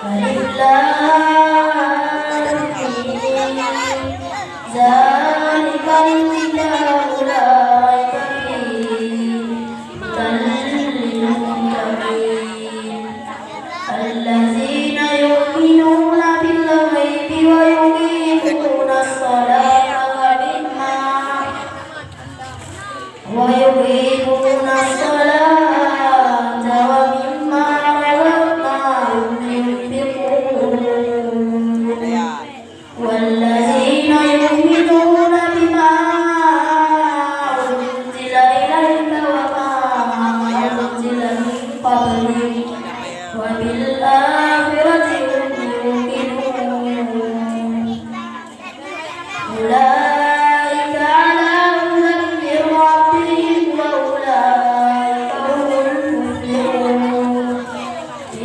Alif Lam Mim. Zalikal kitabu la raiba fihi hudan lil muttaqin allazina yu'minuna bil ghaibi wa yuqimuna as-salata wa mimma razaqnahum yunfiqun wallazina yu'minuna bima unzila ilayka wa ma unzila min qablik wa bil akhirati hum yuqinun. Ulaika ala hudan min rabbihim wa ulaika humul muflihun.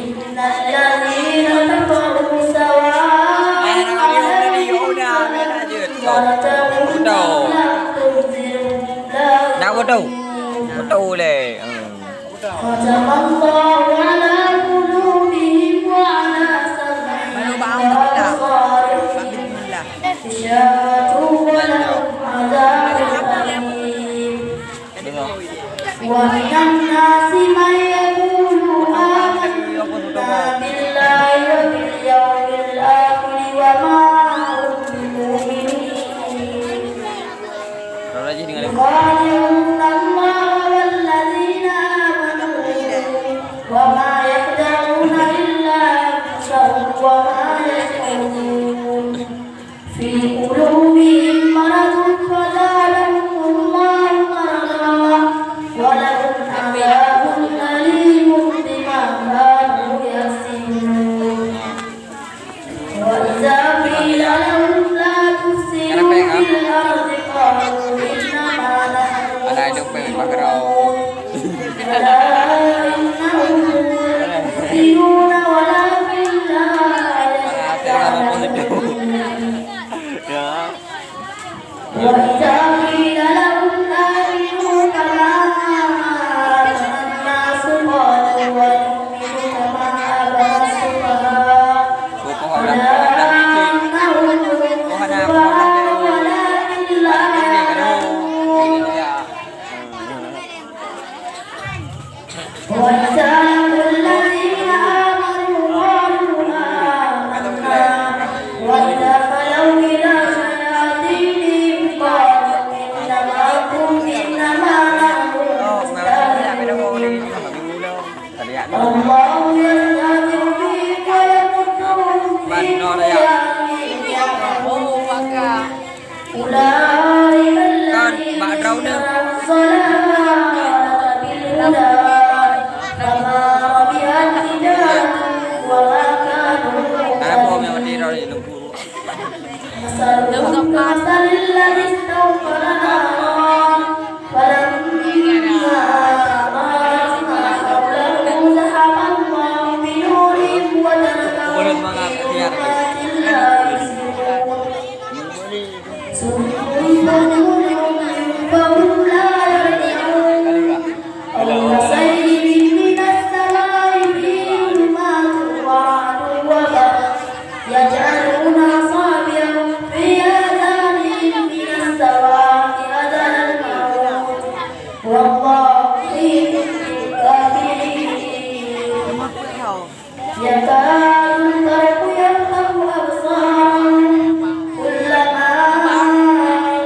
Innal ladzina kafaru sawa'un 'alaihim أنذرتهم أم لم تنذرهم لا Betul le. ختم الله على قلوبهم وعلى سمعهم وأبصارهم غشاوة ولهم عذاب أليم. ومن الناس من يقول آمنا بالله وباليوم الآخر وما هم بمؤمنين يخادعون الله والذين آمنوا وما يخدعون إلا أنفسهم وما يشعرون. في قلوبهم مرض فزادهم الله مرضا ولهم عذاب أليم بما كانوا يكسبون. وإذا قيل لهم لا تفسدوا في الأرض قالوا إنما نحن مصلحون. ألا إنهم يفسدون ولكن لا يشعرون. وإذا قيل لهم آمنوا كما آمن الناس قالوا ونؤمن كما آمن السفهاء ألا إنهم السفهاء ولكن لا يعلمون. وإذا لقوا الذين آمنوا قالوا آمنا وإذا خلوا إلى شياطينهم قالوا إنا معكم إنما نحن مستهزئون. الله يستهزئ بهم ويمدهم في طغيانهم يعمهون. أولئك الذين اشتروا الضلالة بالهدى فما ربحت تجارتهم وما كانوا مهتدين. مثلهم كمثل الذي استوقد نارا فلما أضاءت ما حوله ذهب الله بنورهم وتركهم في ظلمات لا يبصرون. صم بكم فهم لا يرجعون. أو كصيب من السماء فيه ظلمات ورعد وبرق يجعلون أصابعهم في آذانهم من الصواعق حذر الموت والله محيط بالكافرين. يكاد البرق يخطف أبصارهم كلما أضاء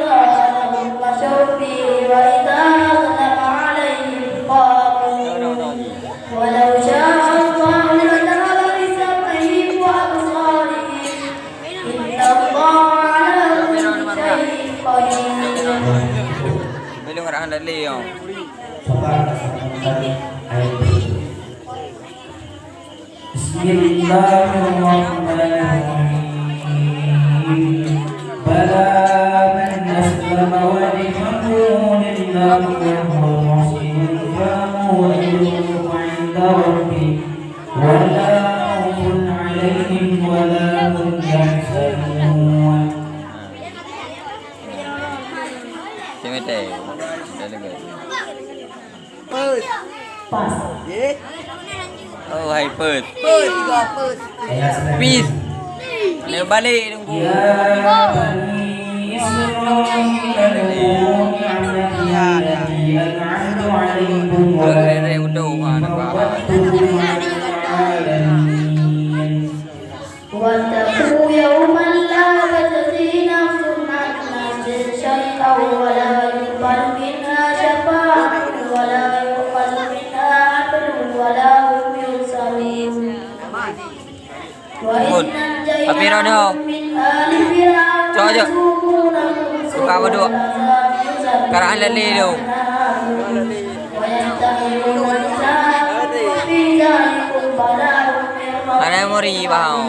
لهم مشوا فيه وإذا أظلم عليهم قاموا ولو شاء الله لذهب بسمعهم وأبصارهم إن الله على كل شيء قدير. Belum arahan dari Leo. Bismillahirrahmanirrahim. Bala man aslama wajhahu lillahi wa huwa muhsin falahu ajruhu 'inda rabbih wa la khawfun 'alayhim wa la hum yahzanun. Cemete. Dah lagi. Pas. Oh, hyper. Ayat 9. Peace. Kena balik tunggu. Ya bani Israil adkhulu ni'mati allati an'amtu 'alaikum wa la tu'addu 'alamin. واتقوا يوما لا تجزي نفس عن نفس شيئا ولا يقبل منها شفاعة ولا يؤخذ منها عدل ولا هم ينصرون وإن أنجيناهم من آل فرعون يسومونكم سوء العذاب Sekarang lali tu. ويستحيون نساءكم في ذلكم بلاء من Mana memori bang?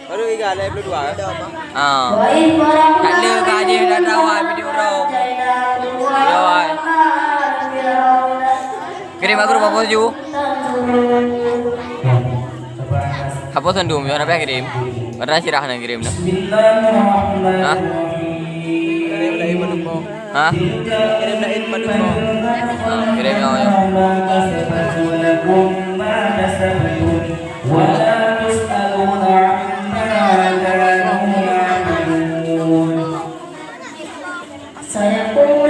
Baru ikan live berdua. Ah. وإذ فرقنا Tak ada kaji dah tahu video tu. Jawab. Kirim aku rumah bos ju. Apa sendum? Yang apa kirim? Mana sirah nak kirim nak? Kirim lain menunggu. Ha? Kirim lain menunggu. Kirim yang ولا تسألون عما كانوا يعملون سيقول